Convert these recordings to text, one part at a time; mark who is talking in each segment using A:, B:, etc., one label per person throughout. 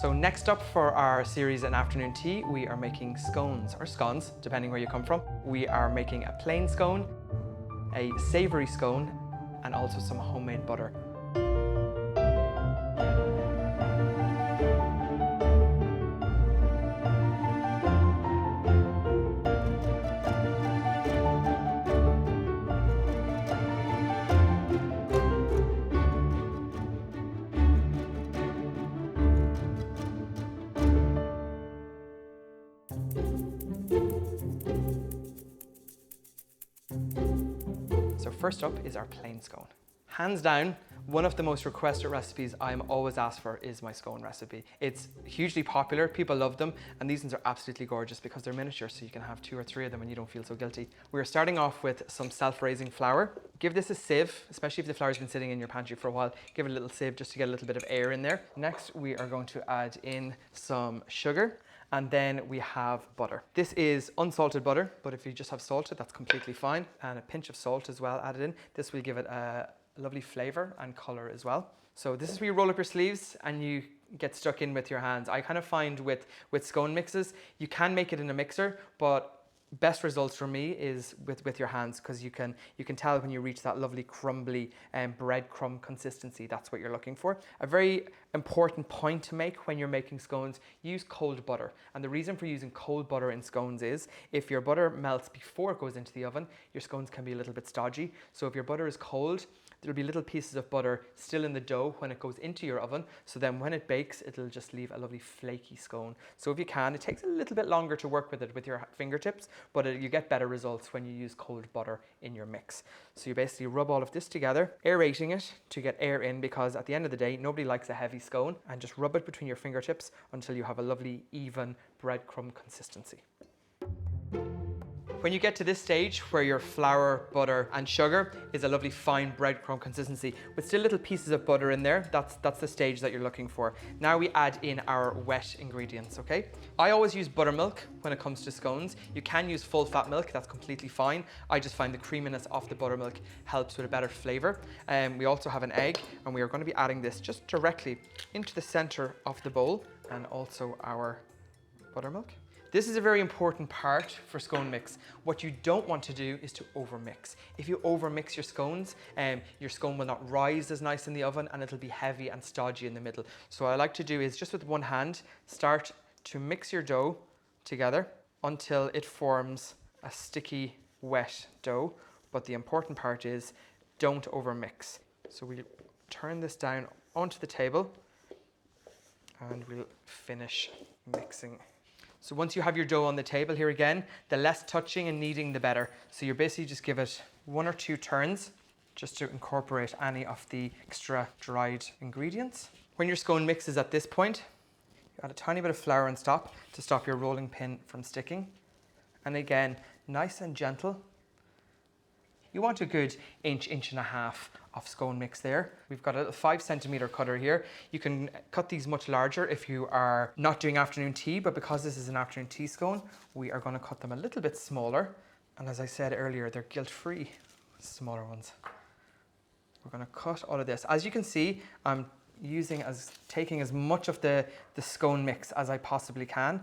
A: So next up for our series in afternoon tea, we are making scones, or scones, depending where you come from. We are making a plain scone, a savoury scone, and also some homemade butter. So first up is our plain scone. Hands down, one of the most requested recipes I'm always asked for is my scone recipe. It's hugely popular, people love them, and these ones are absolutely gorgeous because they're miniature, so you can have 2 or 3 of them and you don't feel so guilty. We're starting off with some self-raising flour. Give this a sieve, especially if the flour's been sitting in your pantry for a while. Give it a little sieve just to get a little bit of air in there. Next, we are going to add in some sugar. And then we have butter. This is unsalted butter, but if you just have salted, that's completely fine. And a pinch of salt as well added in. This will give it a lovely flavor and color as well. So this is where you roll up your sleeves and you get stuck in with your hands. I kind of find with scone mixes, you can make it in a mixer, but best results for me is with your hands, because you can tell when you reach that lovely crumbly breadcrumb consistency. That's what you're looking for. A very important point to make when you're making scones: use cold butter. And the reason for using cold butter in scones is if your butter melts before it goes into the oven, your scones can be a little bit stodgy. So if your butter is cold, there'll be little pieces of butter still in the dough when it goes into your oven. So then when it bakes, it'll just leave a lovely flaky scone. So if you can, it takes a little bit longer to work with it with your fingertips, but you get better results when you use cold butter in your mix. So you basically rub all of this together, aerating it to get air in, because at the end of the day, nobody likes a heavy scone, and just rub it between your fingertips until you have a lovely, even breadcrumb consistency. When you get to this stage where your flour, butter and sugar is a lovely fine breadcrumb consistency with still little pieces of butter in there, that's the stage that you're looking for. Now we add in our wet ingredients, okay? I always use buttermilk when it comes to scones. You can use full fat milk, that's completely fine. I just find the creaminess of the buttermilk helps with a better flavor. We also have an egg, and we are going to be adding this just directly into the center of the bowl, and also our buttermilk. This is a very important part for scone mix. What you don't want to do is to overmix. If you overmix your scones, your scone will not rise as nice in the oven, and it'll be heavy and stodgy in the middle. So what I like to do is just with one hand, start to mix your dough together until it forms a sticky, wet dough. But the important part is don't overmix. So we'll turn this down onto the table and we'll finish mixing. So once you have your dough on the table, here again, the less touching and kneading, the better. So you basically just give it 1 or 2 turns just to incorporate any of the extra dried ingredients. When your scone mix is at this point, you add a tiny bit of flour and stop to stop your rolling pin from sticking. And again, nice and gentle. You want a good inch and a half of scone mix there. We've got a 5 centimeter cutter here. You can cut these much larger if you are not doing afternoon tea, but because this is an afternoon tea scone, we are going to cut them a little bit smaller. And as I said earlier, they're guilt-free, smaller ones. We're going to cut all of this. As you can see, I'm taking as much of the scone mix as I possibly can.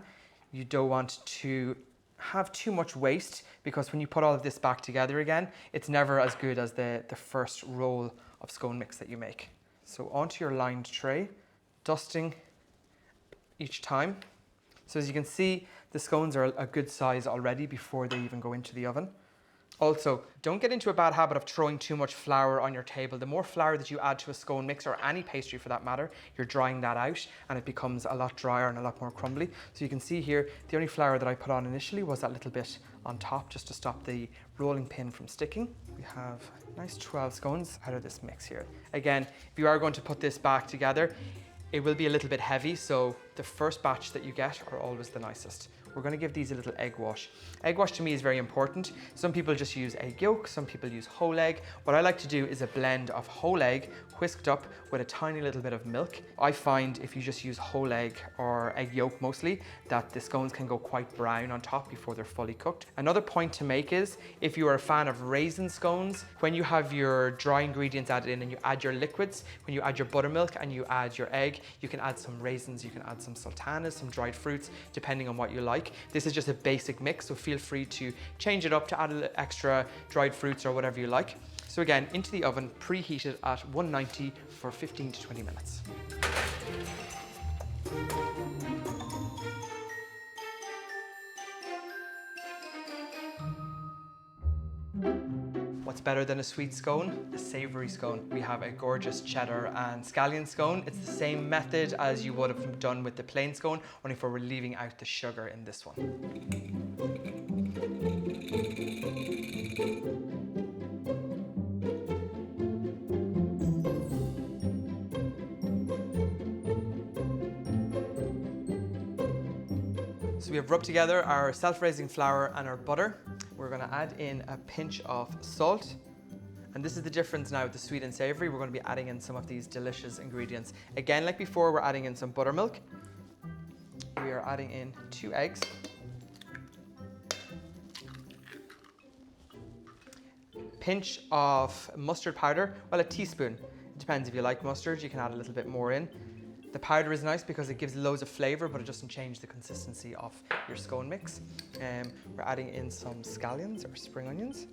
A: You don't want to have too much waste, because when you put all of this back together again, it's never as good as the first roll of scone mix that you make. So onto your lined tray, dusting each time. So as you can see, the scones are a good size already before they even go into the oven. Also, don't get into a bad habit of throwing too much flour on your table. The more flour that you add to a scone mix, or any pastry for that matter, you're drying that out and it becomes a lot drier and a lot more crumbly. So you can see here, the only flour that I put on initially was that little bit on top just to stop the rolling pin from sticking. We have nice 12 scones out of this mix here. Again, if you are going to put this back together, it will be a little bit heavy, so the first batch that you get are always the nicest. We're going to give these a little egg wash. Egg wash to me is very important. Some people just use egg yolk, some people use whole egg. What I like to do is a blend of whole egg whisked up with a tiny little bit of milk. I find if you just use whole egg or egg yolk mostly, that the scones can go quite brown on top before they're fully cooked. Another point to make is, if you are a fan of raisin scones, when you have your dry ingredients added in and you add your liquids, when you add your buttermilk and you add your egg, you can add some raisins, you can add some sultanas, some dried fruits, depending on what you like. This is just a basic mix, so feel free to change it up to add a little extra dried fruits or whatever you like. So again, into the oven, preheated at 190 for 15 to 20 minutes. What's better than a sweet scone? A savoury scone. We have a gorgeous cheddar and scallion scone. It's the same method as you would have done with the plain scone, only for we're leaving out the sugar in this one. So we have rubbed together our self-raising flour and our butter. We're going to add in a pinch of salt. And this is the difference now with the sweet and savoury. We're going to be adding in some of these delicious ingredients. Again, like before, we're adding in some buttermilk. We are adding in 2 eggs. Pinch of mustard powder, well, a teaspoon. It depends if you like mustard, you can add a little bit more in. The powder is nice because it gives loads of flavour, but it doesn't change the consistency of your scone mix. We're adding in some scallions or spring onions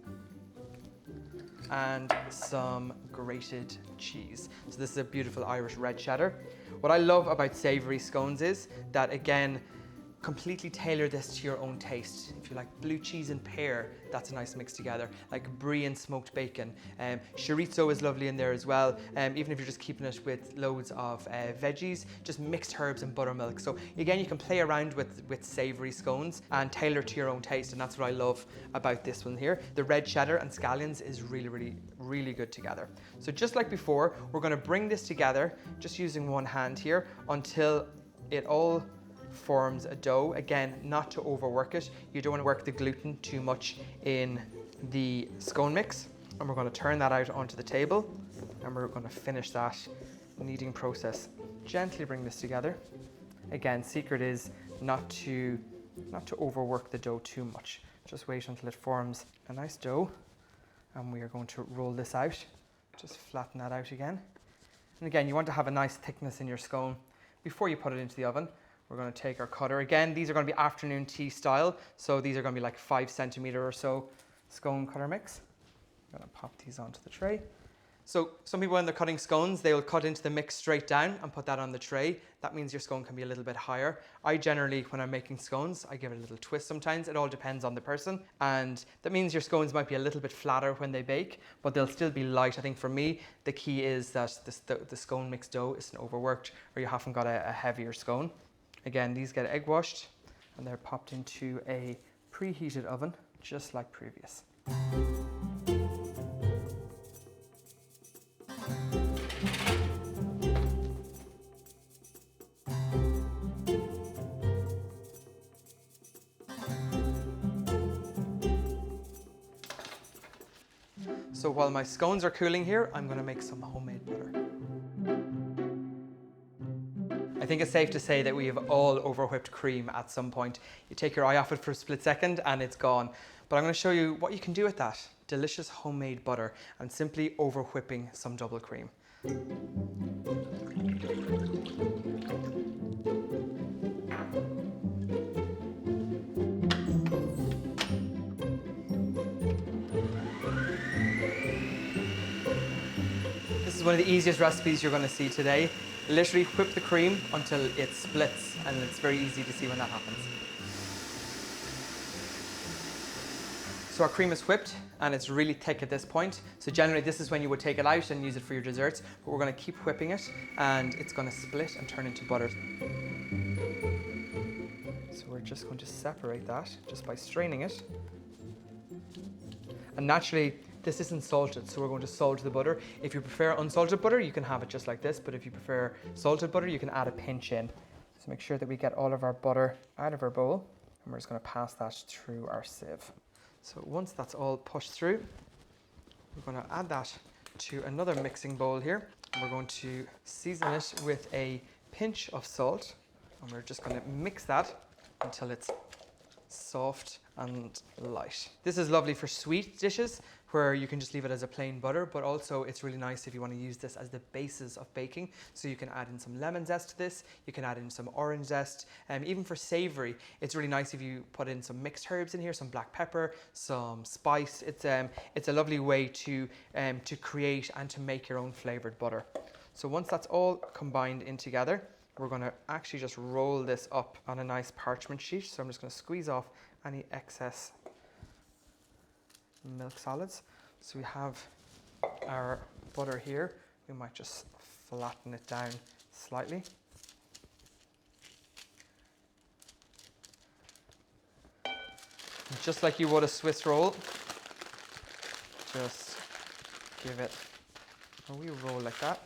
A: and some grated cheese. So this is a beautiful Irish red cheddar. What I love about savoury scones is that, again, completely tailor this to your own taste. If you like blue cheese and pear, that's a nice mix together. Like brie and smoked bacon. Chorizo is lovely in there as well. Even if you're just keeping it with loads of veggies, just mixed herbs and buttermilk. So again, you can play around with savoury scones and tailor to your own taste. And that's what I love about this one here. The red cheddar and scallions is really good together. So just like before, we're gonna bring this together, just using one hand here, until it all forms a dough. Again, not to overwork it. You don't want to work the gluten too much in the scone mix. And we're going to turn that out onto the table, and we're going to finish that kneading process. Gently bring this together. Again, secret is not to overwork the dough too much. Just wait until it forms a nice dough, and we are going to roll this out. Just flatten that out again. And again, you want to have a nice thickness in your scone before you put it into the oven. We're going to take our cutter. Again, these are going to be afternoon tea style, so these are going to be like 5 centimeter or so scone cutter mix. I'm going to pop these onto the tray. So some people, when they're cutting scones, they will cut into the mix straight down and put that on the tray. That means your scone can be a little bit higher. I generally, when I'm making scones, I give it a little twist sometimes. It all depends on the person. And that means your scones might be a little bit flatter when they bake, but they'll still be light. I think for me, the key is that the scone mix dough isn't overworked, or you haven't got a heavier scone. Again, these get egg washed and they're popped into a preheated oven, just like previous. So while my scones are cooling here, I'm going to make some homemade butter. I think it's safe to say that we have all over-whipped cream at some point. You take your eye off it for a split second and it's gone. But I'm going to show you what you can do with that. Delicious homemade butter and simply over-whipping some double cream. This is one of the easiest recipes you're going to see today. Literally whip the cream until it splits, and it's very easy to see when that happens. So our cream is whipped and it's really thick at this point. So generally this is when you would take it out and use it for your desserts, but we're going to keep whipping it and it's going to split and turn into butter. So we're just going to separate that just by straining it. And naturally, this isn't salted, so we're going to salt the butter. If you prefer unsalted butter, you can have it just like this, but if you prefer salted butter, you can add a pinch in. So make sure that we get all of our butter out of our bowl, and we're just going to pass that through our sieve. So once that's all pushed through, we're going to add that to another mixing bowl here. We're going to season it with a pinch of salt, and we're just going to mix that until it's soft and light. This is lovely for sweet dishes where you can just leave it as a plain butter, but also it's really nice if you want to use this as the basis of baking. So you can add in some lemon zest to this, you can add in some orange zest, and even for savory, it's really nice if you put in some mixed herbs in here, some black pepper, some spice. It's a lovely way to create and to make your own flavored butter. So once that's all combined in together, we're going to actually just roll this up on a nice parchment sheet. So I'm just going to squeeze off any excess milk solids. So we have our butter here. We might just flatten it down slightly. And just like you would a Swiss roll, just give it a wee roll like that.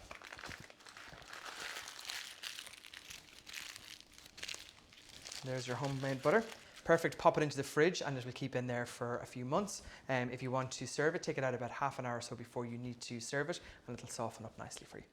A: There's your homemade butter. Perfect, pop it into the fridge and it will keep in there for a few months. If you want to serve it, take it out about half an hour or so before you need to serve it, and it'll soften up nicely for you.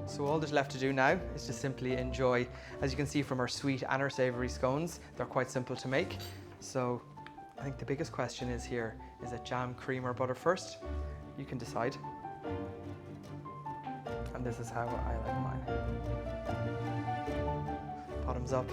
A: So all there's left to do now is to simply enjoy. As you can see from our sweet and our savoury scones, they're quite simple to make. So I think the biggest question is here, is it jam, cream or butter first? You can decide. And this is how I like mine. Bottoms up.